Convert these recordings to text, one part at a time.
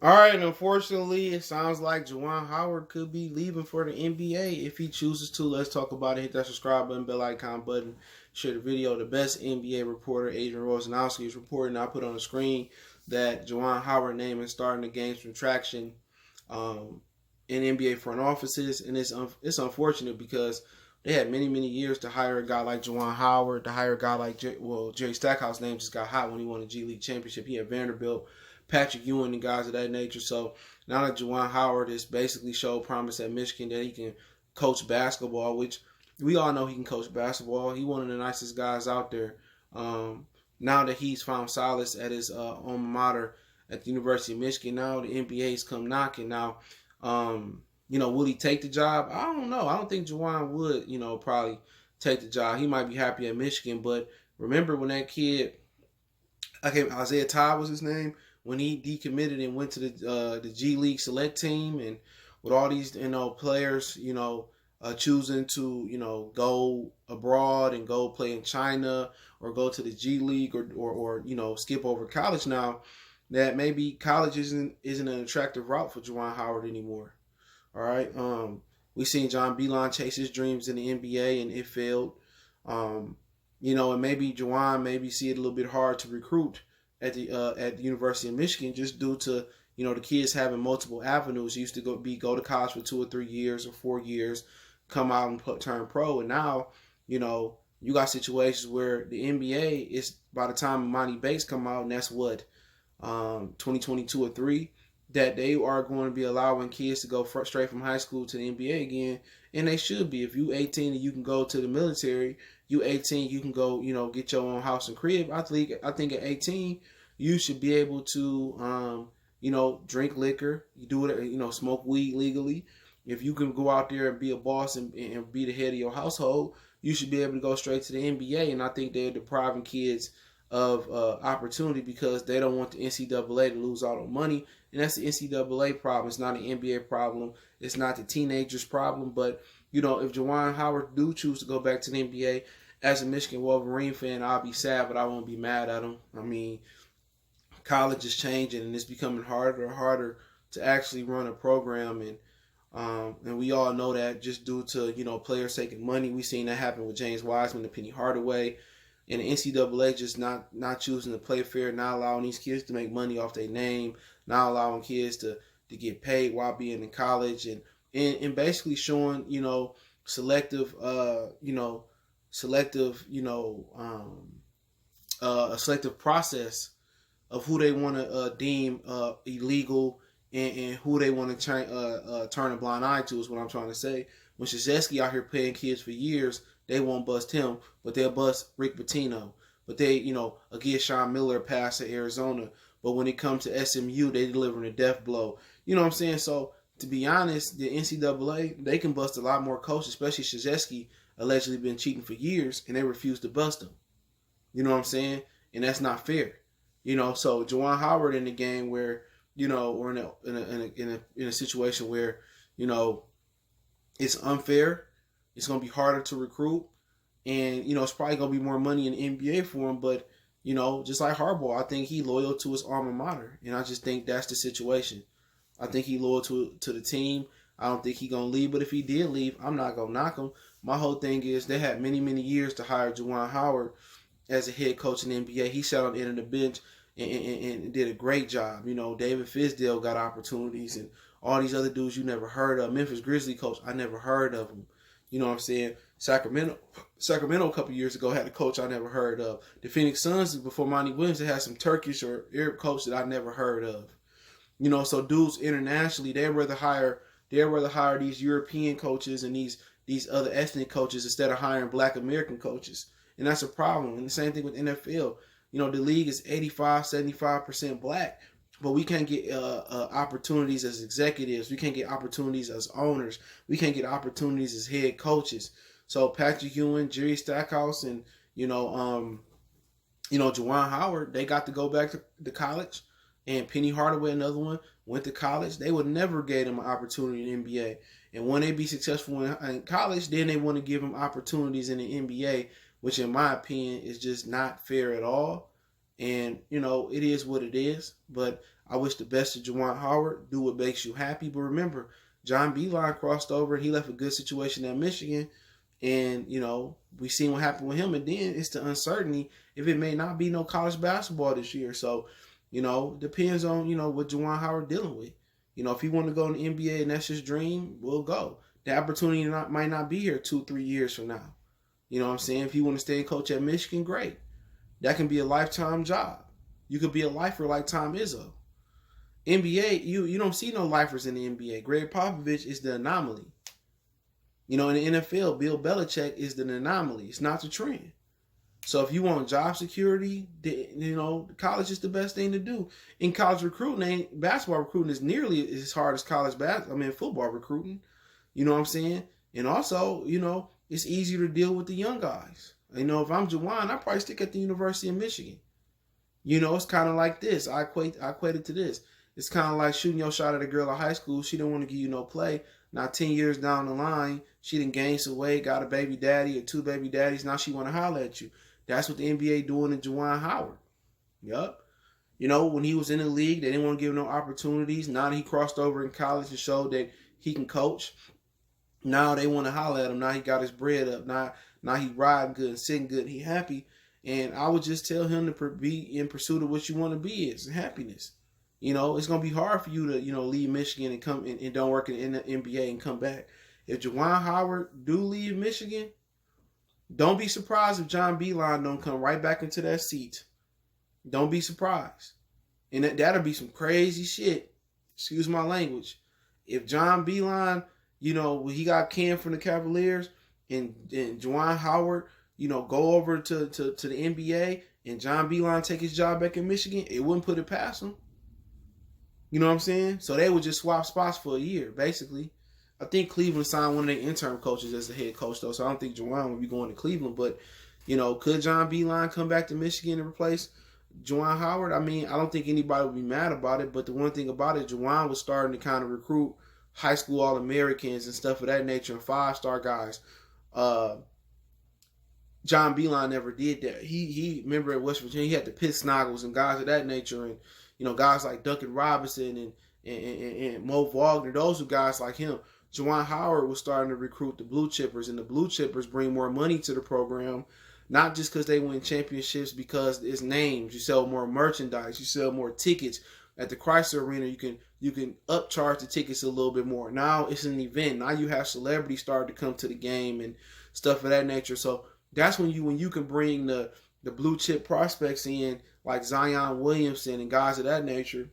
All right, and unfortunately, it sounds like Juwan Howard could be leaving for the NBA if he chooses to. Let's talk about it. Hit that subscribe button, bell icon button, share the video. The best NBA reporter, Adrian Wojnarowski, is reporting. I put on the screen that Juwan Howard name is starting to gain some traction um, in NBA front offices, and it's unfortunate because they had many years to hire a guy like Juwan Howard, to hire a guy like Jerry Stackhouse name just got hot when he won the G League championship. He had Vanderbilt, Patrick Ewing, and guys of that nature. So now that Juwan Howard has basically showed promise at Michigan that he can coach basketball, which we all know he can coach basketball. He's one of the nicest guys out there. Now that he's found solace at his alma mater at the University of Michigan, now the NBA's come knocking. Now, will he take the job? I don't know. I don't think Juwan would, probably take the job. He might be happy at Michigan, but remember when that kid, Isaiah Todd was his name, when he decommitted and went to the G League select team, and with all these players choosing to go abroad and go play in China or go to the G League or skip over college now, that maybe college isn't an attractive route for Juwan Howard anymore. All right, we seen John Beilein chase his dreams in the NBA and it failed. And maybe Juwan maybe see it a little bit hard to recruit at the University of Michigan just due to the kids having multiple avenues. He used to go to college for 2 or 3 years or 4 years, come out and turn pro, and now you got situations where the NBA is, by the time Monty Bates come out, and that's what 2022 or 3, that they are going to be allowing kids to go straight from high school to the NBA again, and they should be. If you 18 and you can go to the military, you 18 you can go get your own house and crib. I think at 18 you should be able to drink liquor, you do it, smoke weed legally. If you can go out there and be a boss and be the head of your household, you should be able to go straight to the NBA. And I think they're depriving kids of opportunity because they don't want the NCAA to lose all the money. And that's the NCAA problem. It's not an NBA problem. It's not the teenagers' problem. But, if Juwan Howard do choose to go back to the NBA, as a Michigan Wolverine fan, I'll be sad, but I won't be mad at him. I mean, college is changing and it's becoming harder and harder to actually run a program, and we all know that just due to players taking money. We seen that happen with James Wiseman and Penny Hardaway, and the NCAA just not choosing to play fair, not allowing these kids to make money off their name, not allowing kids to get paid while being in college, and basically showing selective a selective process of who they want to deem illegal, and who they want to turn a blind eye to is what I'm trying to say. When Krzyzewski out here paying kids for years, they won't bust him, but they'll bust Rick Pitino. But they, give Sean Miller a pass to Arizona. But when it comes to SMU, they delivering a death blow. You know what I'm saying? So, to be honest, the NCAA, they can bust a lot more coaches, especially Krzyzewski, allegedly been cheating for years, and they refuse to bust him. You know what I'm saying? And that's not fair. So Juwan Howard in the game where, or in a situation where, it's unfair. It's going to be harder to recruit, and it's probably going to be more money in the NBA for him. But just like Harbaugh, I think he's loyal to his alma mater, and I just think that's the situation. I think he's loyal to the team. I don't think he's going to leave, but if he did leave, I'm not going to knock him. My whole thing is they had many years to hire Juwan Howard as a head coach in the NBA. He sat on the end of the bench and did a great job. David Fizdale got opportunities, and all these other dudes you never heard of. Memphis Grizzlies coach, I never heard of him. You know what I'm saying? Sacramento a couple years ago had a coach I never heard of. The Phoenix Suns, before Monty Williams, they had some Turkish or Arab coach that I never heard of. So dudes internationally, they'd rather hire these European coaches and these other ethnic coaches instead of hiring Black American coaches. And that's a problem. And the same thing with NFL. The league is 85-75% Black, but we can't get opportunities as executives. We can't get opportunities as owners. We can't get opportunities as head coaches. So Patrick Ewing, Jerry Stackhouse, and Juwan Howard, they got to go back to college. And Penny Hardaway, another one, went to college. They would never gave them an opportunity in the NBA. And when they be successful in college, then they want to give them opportunities in the NBA, which in my opinion is just not fair at all. And, it is what it is. But I wish the best to Juwan Howard. Do what makes you happy. But remember, John Beilein crossed over and he left a good situation at Michigan. And, we seen what happened with him. And then it's the uncertainty if it may not be no college basketball this year. So, depends on, what Juwan Howard dealing with. If he want to go in the NBA and that's his dream, we'll go. The opportunity might not be here 2-3 years from now. You know what I'm saying? If you want to stay and coach at Michigan, great. That can be a lifetime job. You could be a lifer like Tom Izzo. NBA, you don't see no lifers in the NBA. Greg Popovich is the anomaly. In the NFL, Bill Belichick is the anomaly. It's not the trend. So if you want job security, college is the best thing to do. In college recruiting, basketball recruiting is nearly as hard as football recruiting. You know what I'm saying? And also, it's easier to deal with the young guys. If I'm Juwan, I'd probably stick at the University of Michigan. It's kind of like this. I equate it to this. It's kind of like shooting your shot at a girl in high school. She don't want to give you no play. Now, 10 years down the line, she done gained some weight, got a baby daddy or 2 baby daddies. Now she want to holler at you. That's what the NBA doing to Juwan Howard. Yup. When he was in the league, they didn't want to give him no opportunities. Now that he crossed over in college and showed that he can coach, now they want to holler at him. Now he got his bread up. Now he riding good and sitting good. He happy. And I would just tell him to be in pursuit of what you want to be. It's happiness. It's going to be hard for you to, leave Michigan and come and don't work in the NBA and come back. If Juwan Howard do leave Michigan, don't be surprised if John Beilein don't come right back into that seat. Don't be surprised. And that'll be some crazy shit. Excuse my language. If John Beilein, he got canned from the Cavaliers and Juwan Howard, go over to the NBA and John Beilein take his job back in Michigan, it wouldn't put it past him. You know what I'm saying? So they would just swap spots for a year, basically. I think Cleveland signed one of their interim coaches as the head coach, though, so I don't think Juwan would be going to Cleveland. But, could John Beilein come back to Michigan and replace Juwan Howard? I don't think anybody would be mad about it, but the one thing about it, Juwan was starting to kind of recruit high school All-Americans and stuff of that nature and 5-star guys. John Beilein never did that. He remember at West Virginia, he had the Pitt Snoggles and guys of that nature and, guys like Duncan Robinson and Mo Wagner, those were guys like him. Juwan Howard was starting to recruit the Blue Chippers, and the Blue Chippers bring more money to the program, not just because they win championships, because it's names. You sell more merchandise, you sell more tickets. At the Chrysler Arena, you can upcharge the tickets a little bit more. Now it's an event. Now you have celebrities starting to come to the game and stuff of that nature. So that's when you can bring the blue chip prospects in, like Zion Williamson and guys of that nature.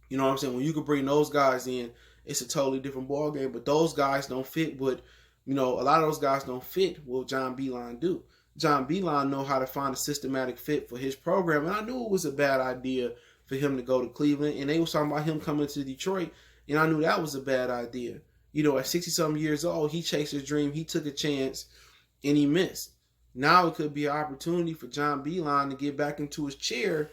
You know what I'm saying? When you can bring those guys in, it's a totally different ball game. But those guys don't fit what, a lot of those guys don't fit what John Beilein do. John Beilein know how to find a systematic fit for his program. And I knew it was a bad idea for him to go to Cleveland. And they were talking about him coming to Detroit. And I knew that was a bad idea. At 60-something years old, he chased his dream. He took a chance and he missed. Now it could be an opportunity for John Beilein to get back into his chair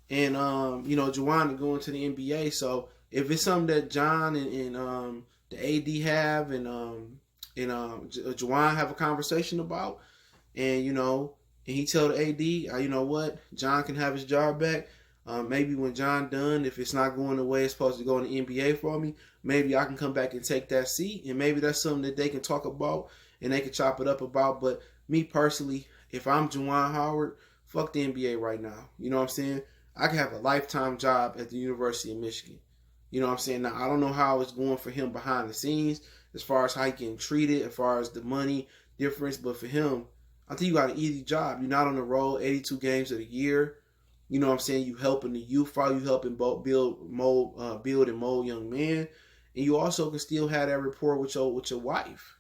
and, Juwan to go into the NBA. So if it's something that John and the AD have and Juwan have a conversation about and, and he tell the AD, you know what, John can have his job back. Maybe when John done, if it's not going the way it's supposed to go in the NBA for me, maybe I can come back and take that seat. And maybe that's something that they can talk about and they can chop it up about. But me personally, if I'm Juwan Howard, fuck the NBA right now. You know what I'm saying? I can have a lifetime job at the University of Michigan. You know what I'm saying? Now, I don't know how it's going for him behind the scenes as far as how he getting treated, as far as the money difference. But for him, I think you got an easy job. You're not on the road 82 games of the year. You know what I'm saying? You helping the youth, you helping build and mold young men. And you also can still have that rapport with your wife.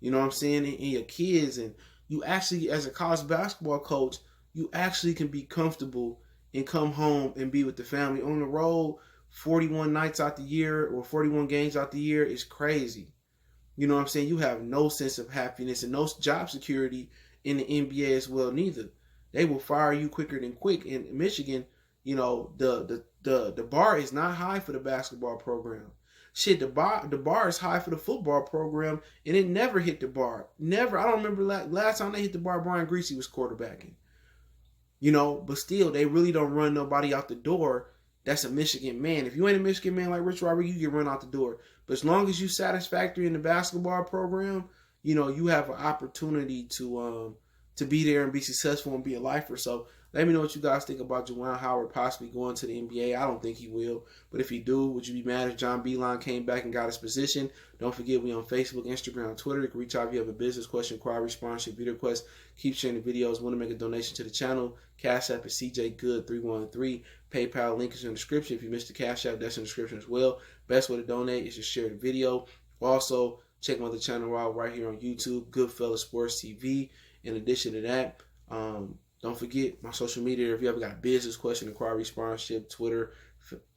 You know what I'm saying? And your kids. And you actually, as a college basketball coach, you actually can be comfortable and come home and be with the family. On the road, 41 nights out the year or 41 games out the year is crazy. You know what I'm saying? You have no sense of happiness and no job security in the NBA as well neither. They will fire you quicker than quick. In Michigan, the bar is not high for the basketball program. Shit, the bar is high for the football program, and it never hit the bar. Never. I don't remember last time they hit the bar, Brian Greasy was quarterbacking. But still, they really don't run nobody out the door that's a Michigan man. If you ain't a Michigan man like Rich Rodriguez, you get run out the door. But as long as you satisfactory in the basketball program, you know, you have an opportunity to be there and be successful and be a lifer. So let me know what you guys think about Juwan Howard possibly going to the NBA. I don't think he will. But if he do, would you be mad if John Beilein came back and got his position? Don't forget, we on Facebook, Instagram, Twitter. You can reach out if you have a business question, inquiry, sponsorship, video request. Keep sharing the videos. Want to make a donation to the channel? Cash App is CJGood313. PayPal link is in the description. If you missed the Cash App, that's in the description as well. Best way to donate is to share the video. Also, check my other channel out right here on YouTube, Goodfellas Sports TV. In addition to that, don't forget my social media. If you ever got business question, inquiry, sponsorship, Twitter,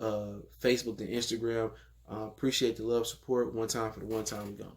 Facebook, and Instagram. Appreciate the love, support. One time for the one time we go.